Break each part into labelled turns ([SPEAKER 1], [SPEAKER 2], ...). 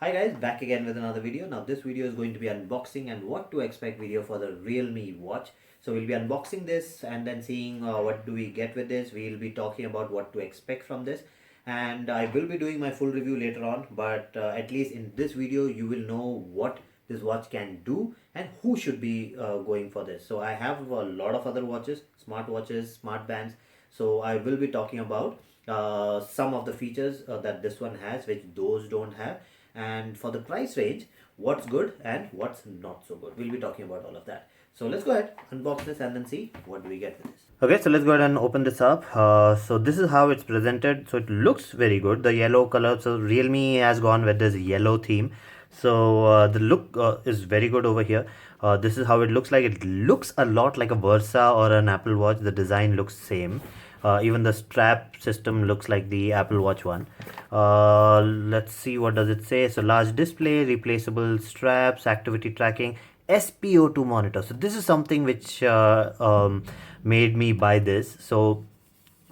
[SPEAKER 1] Hi guys, back again with another video. Now this video is going to be unboxing and what to expect video for the Realme watch. So we'll be unboxing this and then seeing what do we get with this. We'll be talking about what to expect from this, and I will be doing my full review later on, but at least in this video you will know what this watch can do and who should be going for this. So I have a lot of other watches, smart watches, smart bands. So I will be talking about some of the features that this one has which those don't have, and for the price range, what's good and what's not so good. We'll be talking about all of that. So let's go ahead, unbox this and then see what do we get with this. Okay, so let's go ahead and open this up. So this is how it's presented. So it looks very good. The yellow color, so Realme has gone with this yellow theme. So the look is very good over here. This is how it looks like. It looks a lot like a Versa or an Apple Watch. The design looks same. Even the strap system looks like the Apple Watch one. Let's see, what does it say? So large display, replaceable straps, activity tracking, SpO2 monitor. So this is something which made me buy this. So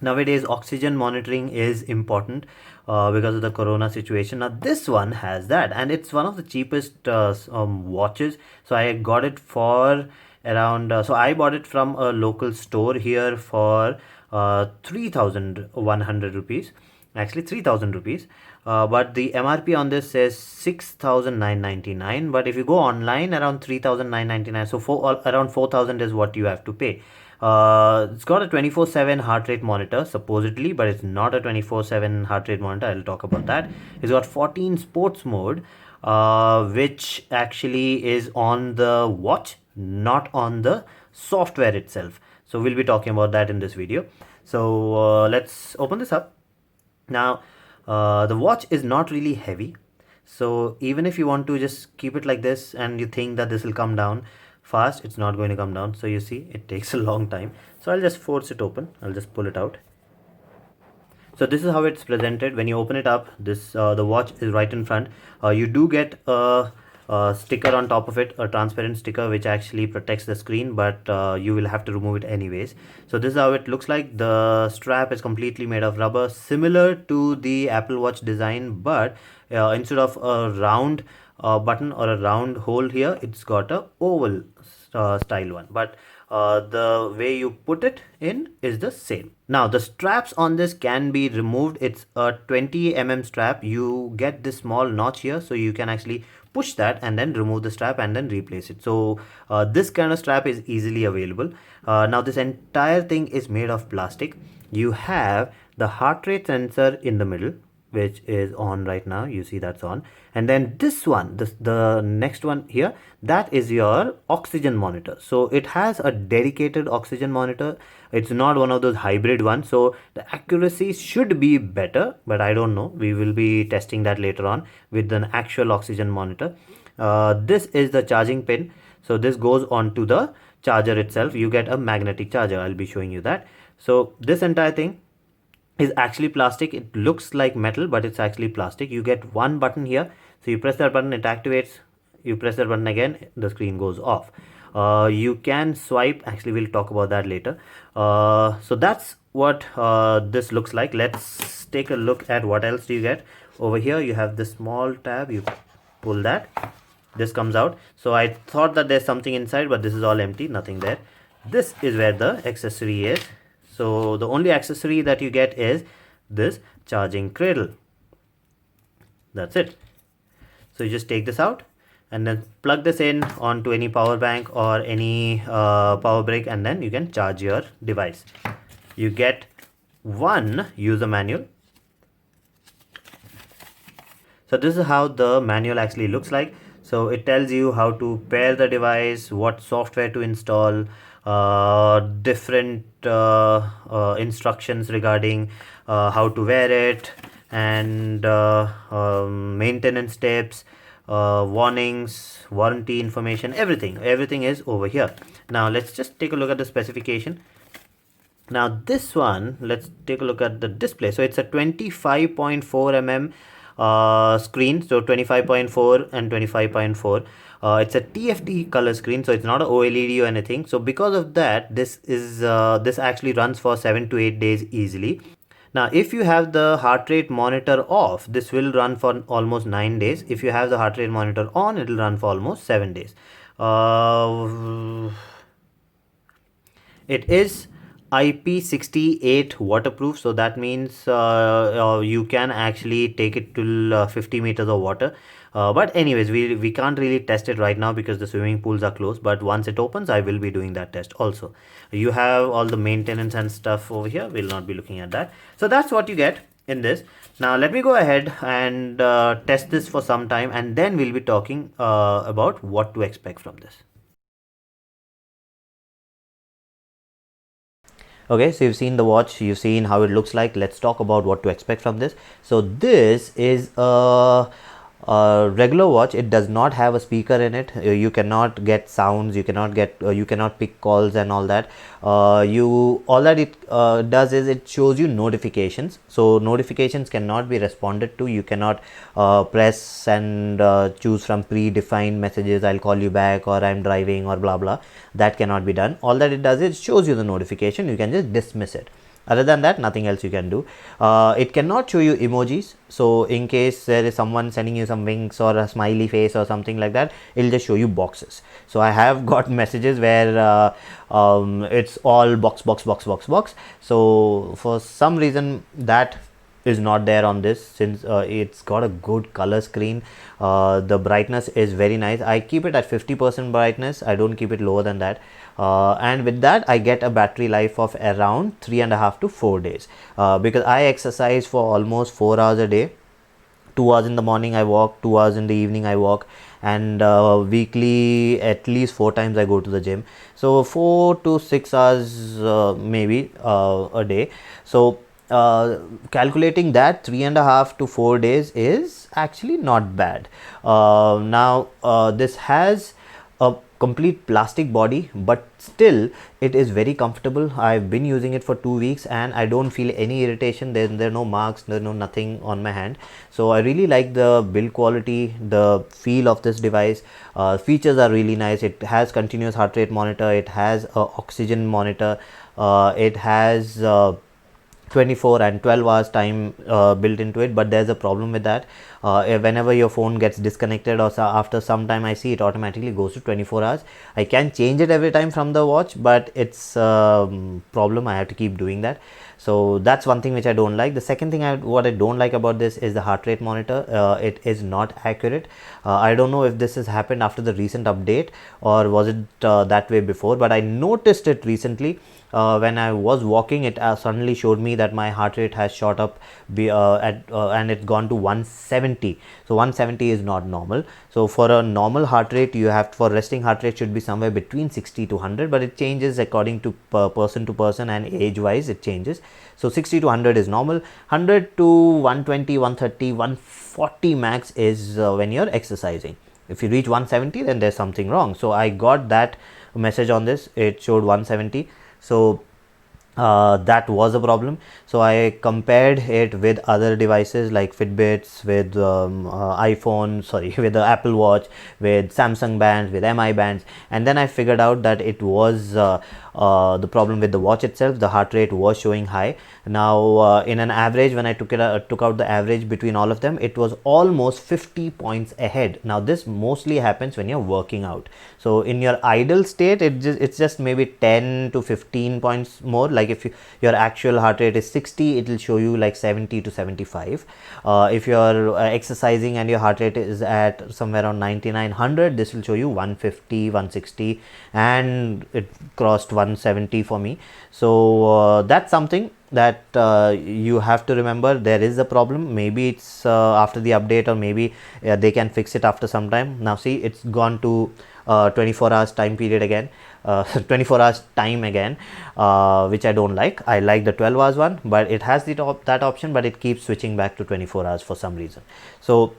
[SPEAKER 1] nowadays oxygen monitoring is important because of the corona situation. Now this one has that, and it's one of the cheapest watches. So I got it for around so I bought it from a local store here for 3,100 rupees, actually 3,000 rupees, but the MRP on this says 6,999, but if you go online, around 3,999, so around 4,000 is what you have to pay. It's got a 24/7 heart rate monitor supposedly, but it's not a 24/7 heart rate monitor. I'll talk about that. It's got 14 sports mode, which actually is on the watch, not on the software itself. So we'll be talking about that in this video. So let's open this up. Now the watch is not really heavy, so even if you want to just keep it like this and you think that this will come down fast, it's not going to come down. So you see, it takes a long time. So I'll just force it open. I'll just pull it out. So this is how it's presented. When you open it up, this the watch is right in front. You do get a sticker on top of it, a transparent sticker which actually protects the screen, but you will have to remove it anyways. So this is how it looks like. The strap is completely made of rubber, similar to the Apple Watch design, but instead of a round button or a round hole here, it's got a oval style one, but the way you put it in is the same. Now the straps on this can be removed. It's a 20 mm strap. You get this small notch here, so you can actually push that and then remove the strap and then replace it. So this kind of strap is easily available. Now this entire thing is made of plastic. You have the heart rate sensor in the middle, which is on right now. You see that's on, and then this one, the next one here, that is your oxygen monitor. So it has a dedicated oxygen monitor. It's not one of those hybrid ones, so the accuracy should be better, but I don't know. We will be testing that later on with an actual oxygen monitor. This is the charging pin, so this goes on to the charger itself. You get a magnetic charger. I'll be showing you that. So this entire thing is actually plastic. It looks like metal, but it's actually plastic. You get one button here, so you press that button, it activates. You press that button again, the screen goes off. You can swipe. Actually, we'll talk about that later. So that's what this looks like. Let's take a look at what else do you get. Over here you have this small tab. You pull that, this comes out. So I thought that there's something inside, but this is all empty, nothing there. This is where the accessory is. So the only accessory that you get is this charging cradle. That's it. So you just take this out and then plug this in onto any power bank or any power brick, and then you can charge your device. You get one user manual. So this is how the manual actually looks like. So it tells you how to pair the device, what software to install, different instructions regarding how to wear it, and maintenance tips, warnings, warranty information, everything is over here. Now let's just take a look at the specification. Now this one, let's take a look at the display. So it's a 25.4 mm screen, so 25.4 and 25.4. It's a TFT color screen, so it's not a OLED or anything. So because of that, this actually runs for 7 to 8 days easily. Now, if you have the heart rate monitor off, this will run for almost 9 days. If you have the heart rate monitor on, it will run for almost 7 days. It is IP68 waterproof, so that means you can actually take it till 50 meters of water. But anyways, we can't really test it right now because the swimming pools are closed. But once it opens, I will be doing that test also. You have all the maintenance and stuff over here. We'll not be looking at that. So that's what you get in this. Now let me go ahead and test this for some time, and then we'll be talking about what to expect from this. Okay, so you've seen the watch, you've seen how it looks like. Let's talk about what to expect from this. So this is a regular watch. It does not have a speaker in it. You cannot get sounds, you cannot pick calls and all that. You all that it does is it shows you notifications. So notifications cannot be responded to. You cannot press and choose from predefined messages, I'll call you back, or I'm driving, or blah blah. That cannot be done. All that it does is it shows you the notification. You can just dismiss it. Other than that, nothing else you can do. It cannot show you emojis. So in case there is someone sending you some winks or a smiley face or something like that, it'll just show you boxes. So I have got messages where it's all box box box box box. So for some reason that is not there on this, since it's got a good color screen. The brightness is very nice. I keep it at 50% brightness. I don't keep it lower than that. And with that I get a battery life of around 3.5 to 4 days, because I exercise for almost 4 hours a day. 2 hours in the morning I walk, 2 hours in the evening I walk, and weekly at least 4 times I go to the gym. So 4 to 6 hours maybe a day. So calculating that, 3.5 to 4 days is actually not bad. Now this has a complete plastic body, but still it is very comfortable. I've been using it for 2 weeks and I don't feel any irritation. There are no marks, there's no nothing on my hand. So I really like the build quality, the feel of this device. Features are really nice. It has continuous heart rate monitor, it has a oxygen monitor, it has 24 and 12 hours time built into it. But there's a problem with that. Whenever your phone gets disconnected or after some time, I see it automatically goes to 24 hours. I can change it every time from the watch, but it's problem. I have to keep doing that. So that's one thing which I don't like. The second thing what I don't like about this is the heart rate monitor. It is not accurate. I don't know if this has happened after the recent update or was it that way before, but I noticed it recently. When I was walking, it suddenly showed me that my heart rate has shot up and it's gone to 170. So 170 is not normal. So for a normal heart rate, for resting heart rate should be somewhere between 60 to 100, but it changes according to person to person and age wise it changes. So 60 to 100 is normal. 100 to 120, 130, 140 max is when you're exercising. If you reach 170, then there's something wrong. So I got that message on this. It showed 170. So that was a problem. So I compared it with other devices like Fitbits, with iPhone, sorry, with the Apple Watch, with Samsung bands, with MI bands, and then I figured out that it was the problem with the watch itself. The heart rate was showing high. Now in an average, when I took out the average between all of them, it was almost 50 points ahead. Now this mostly happens when you're working out. So in your idle state, it's just maybe 10 to 15 points more. Like if your actual heart rate is 60, it will show you like 70 to 75. If you're exercising and your heart rate is at somewhere around 9900, this will show you 150, 160, and it crossed 170 for me. So that's something that you have to remember. There is a problem. Maybe it's after the update, or maybe they can fix it after some time. Now see, it's gone to 24 hours time period again, 24 hours time again, which I don't like. I like the 12 hours one, but it has that option, but it keeps switching back to 24 hours for some reason. So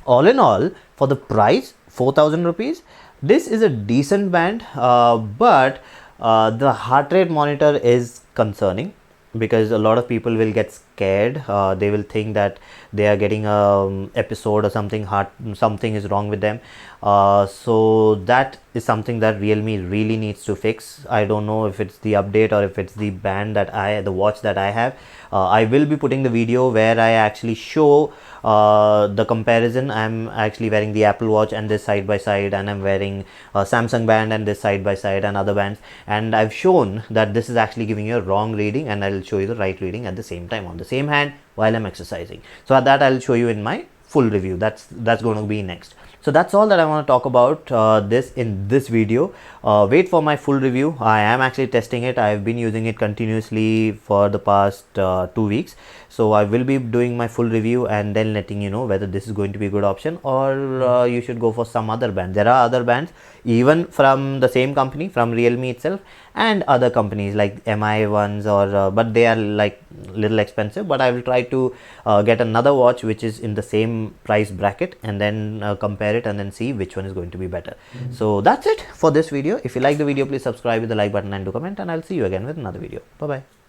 [SPEAKER 1] all in all, for the price, 4,000 rupees, this is a decent band, but the heart rate monitor is concerning, because a lot of people will get scared. They will think that they are getting a episode or something hard, something is wrong with them. So that is something that Realme really needs to fix. I don't know if it's the update or if it's the band that the watch that I have. I will be putting the video where I actually show the comparison. I'm actually wearing the Apple Watch and this side by side, and I'm wearing a Samsung band and this side by side and other bands, and I've shown that this is actually giving you a wrong reading, and I'll show you the right reading at the same time on the same hand while I'm exercising. So at that I'll show you in my full review. That's going to be next. So that's all that I want to talk about this in this video. Wait for my full review. I am actually testing it. I've been using it continuously for the past 2 weeks. So I will be doing my full review and then letting you know whether this is going to be a good option or you should go for some other band. There are other bands even from the same company, from Realme itself, and other companies like MI ones, or but they are like little expensive. But I will try to get another watch which is in the same price bracket, and then compare it and then see which one is going to be better. So that's it for this video. If you like the video, please subscribe with the like button and do comment, and I'll see you again with another video. Bye bye.